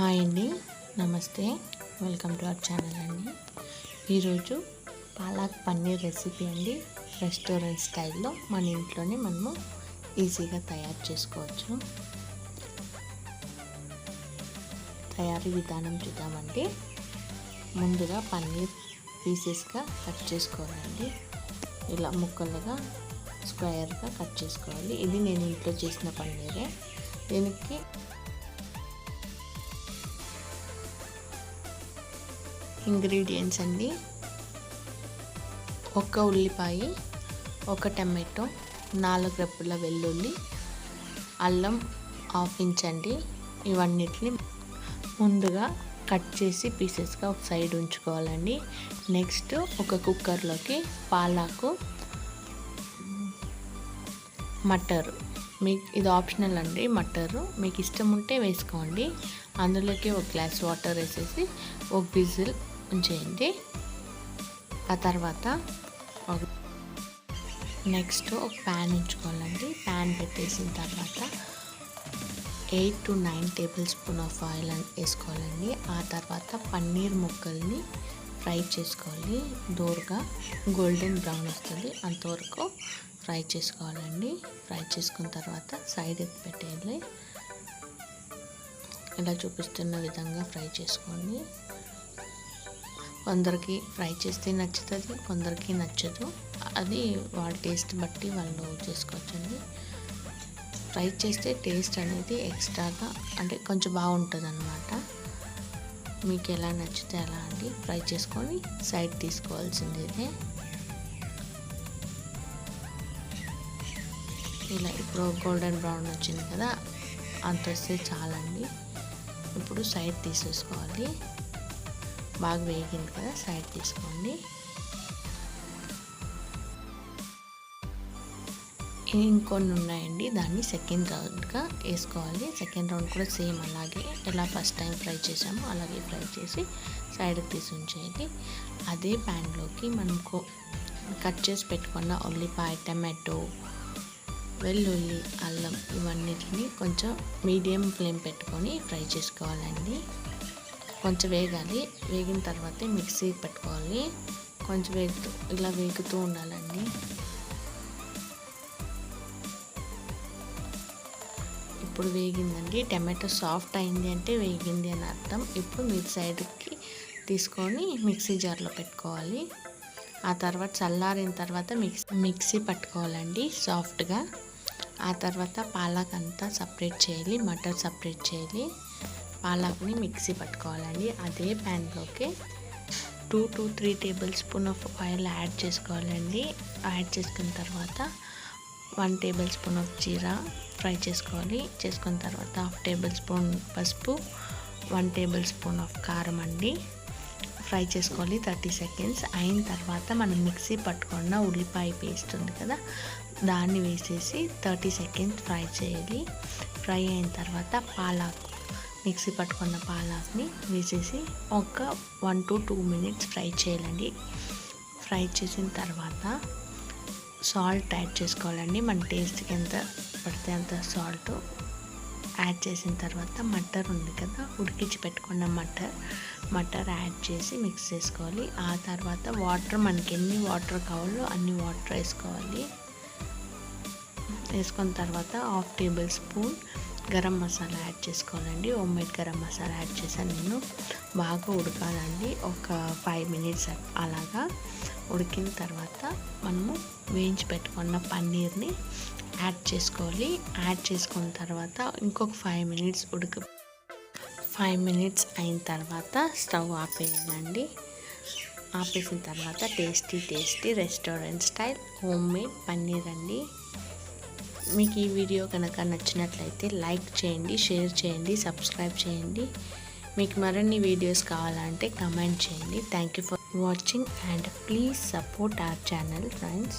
Hi అండి, నమస్తే. Welcome to our channel అండి. ఈరోజు పాలక్ పన్నీర్ రెసిపీ అండి. రెస్టారెంట్ స్టైల్లో మన ఇంట్లోనే మనము ఈజీగా తయారు చేసుకోవచ్చు. తయారీ విధానం చూద్దామండి. ముందుగా పన్నీర్ పీసెస్గా కట్ చేసుకోవాలండి. ఇలా ముక్కలుగా స్క్వేర్గా కట్ చేసుకోవాలి. ఇది నేను ఇంట్లో చేసిన పన్నీరే. దీనికి ఇంగ్రీడియంట్స్ అండి: ఒక ఉల్లిపాయ, ఒక టమాటో, 4 రెబ్బల వెల్లుల్లి, అల్లం 1/2 ఇంచ్ అండి. ఇవన్నిటిని ముందుగా కట్ చేసి పీసెస్గా ఒక సైడ్ ఉంచుకోవాలండి. నెక్స్ట్ ఒక కుక్కర్లోకి పాలకు, మటరు, మీకు ఇది ఆప్షనల్ అండి. మటరు మీకు ఇష్టం ఉంటే వేసుకోండి. అందులోకి ఒక గ్లాస్ వాటర్ వేసేసి ఒక విజిల్ ఉంచేయండి. ఆ తర్వాత నెక్స్ట్ ఒక ప్యాన్ ఉంచుకోవాలండి. ప్యాన్ పెట్టేసిన తర్వాత 8 to 9 table spoon of oil వేసుకోవాలండి. ఆ తర్వాత పన్నీర్ ముక్కల్ని ఫ్రై చేసుకోవాలి. దోరగా గోల్డెన్ బ్రౌన్ వస్తుంది అంతవరకు ఫ్రై చేసుకోవాలండి. ఫ్రై చేసుకున్న తర్వాత సైడ్ ఎత్తి పెట్టేయాలి. ఇలా చూపిస్తున్న విధంగా ఫ్రై చేసుకోండి. కొందరికి ఫ్రై చేస్తే నచ్చుతుంది, కొందరికి నచ్చదు. అది వాళ్ళ టేస్ట్ బట్టి వాళ్ళు చేసుకోవచ్చండి. ఫ్రై చేస్తే టేస్ట్ అనేది ఎక్స్ట్రాగా అంటే కొంచెం బాగుంటుంది అన్నమాట. మీకు ఎలా నచ్చితే అలా అండి ఫ్రై చేసుకొని సైడ్ తీసుకోవాల్సిందే. ఇలా ఇప్పుడు గోల్డెన్ బ్రౌన్ వచ్చింది కదా, అంత వస్తే చాలండి. ఇప్పుడు సైడ్ తీసేసుకోవాలి. బాగా వేగింది కదా, సైడ్ తీసుకోండి. ఇంకొన్ని ఉన్నాయండి, దాన్ని సెకండ్ రౌండ్గా వేసుకోవాలి. సెకండ్ రౌండ్ కూడా సేమ్ అలాగే ఎలా ఫస్ట్ టైం ఫ్రై చేసామో అలాగే ఫ్రై చేసి సైడ్కి తీసి ఉంచేయండి. అదే ప్యాన్లోకి మనం కట్ చేసి పెట్టుకున్న ఉల్లిపాయ, టమాటో, వెల్లుల్లి, అల్లం ఇవన్నిటిని కొంచెం మీడియం ఫ్లేమ్ పెట్టుకొని ఫ్రై చేసుకోవాలండి. కొంచెం వేగాలి. వేగిన తర్వాతే మిక్సీ పెట్టుకోవాలి. కొంచెం ఇలా వేగుతూ ఉండాలండి. ఇప్పుడు వేగిందండి. టమాటో సాఫ్ట్ అయింది అంటే వేగింది అని అర్థం. ఇప్పుడు మీరు సైడ్కి తీసుకొని మిక్సీ జార్లో పెట్టుకోవాలి. ఆ తర్వాత చల్లారిన తర్వాత మిక్సీ పట్టుకోవాలండి సాఫ్ట్గా. ఆ తర్వాత పాలక్ అంతా సపరేట్ చేయాలి, మటర్ సపరేట్ చేయాలి. పాలక్ని మిక్సీ పట్టుకోవాలండి. అదే ప్యాన్లోకి 2 to 3 table spoon of oil add చేసుకోవాలండి. యాడ్ చేసుకున్న తర్వాత 1 table spoon of jeera fry చేసుకోవాలి. చేసుకున్న తర్వాత 1/2 టేబుల్ స్పూన్ పసుపు, 1 టేబుల్ స్పూన్ ఆఫ్ కారం అండి ఫ్రై చేసుకోవాలి. 30 సెకండ్స్ అయిన తర్వాత మనం మిక్సీ పట్టుకున్న ఉల్లిపాయ పేస్ట్ ఉంది కదా, దాన్ని వేసేసి 30 సెకండ్స్ ఫ్రై చేయాలి. ఫ్రై అయిన తర్వాత పాలక్, మిక్సీ పట్టుకున్న పాలక్ని వేసేసి ఒక 1 to 2 మినిట్స్ ఫ్రై చేయాలండి. ఫ్రై చేసిన తర్వాత సాల్ట్ యాడ్ చేసుకోవాలండి. మన టేస్ట్కి ఎంత పడితే అంత సాల్ట్ యాడ్ చేసిన తర్వాత మటర్ ఉంది కదా, ఉడికించి పెట్టుకున్న మటర్ యాడ్ చేసి మిక్స్ చేసుకోవాలి. ఆ తర్వాత వాటర్, మనకి ఎన్ని వాటర్ కావాలో అన్ని వాటర్ వేసుకోవాలి. వేసుకున్న తర్వాత 1/2 table spoon garam masala add చేసుకోవాలండి. హోమ్మేడ్ గరం మసాలా యాడ్ చేశాను నేను. బాగా ఉడకాలండి. ఒక 5 మినిట్స్ అలాగా ఉడికిన తర్వాత మనము వేయించి పెట్టుకున్న పన్నీర్ని యాడ్ చేసుకోవాలి. యాడ్ చేసుకున్న తర్వాత ఇంకొక 5 మినిట్స్ 5 మినిట్స్ అయిన తర్వాత స్టవ్ ఆపేయాలండి. ఆపేసిన తర్వాత tasty restaurant style homemade paneer అండి. మీకు ఈ వీడియో కనుక నచ్చినట్లయితే లైక్ చేయండి, షేర్ చేయండి, సబ్స్క్రైబ్ చేయండి. మీకు మరిన్ని వీడియోస్ కావాలంటే కమెంట్ చేయండి. Thank you for watching and please support our channel friends.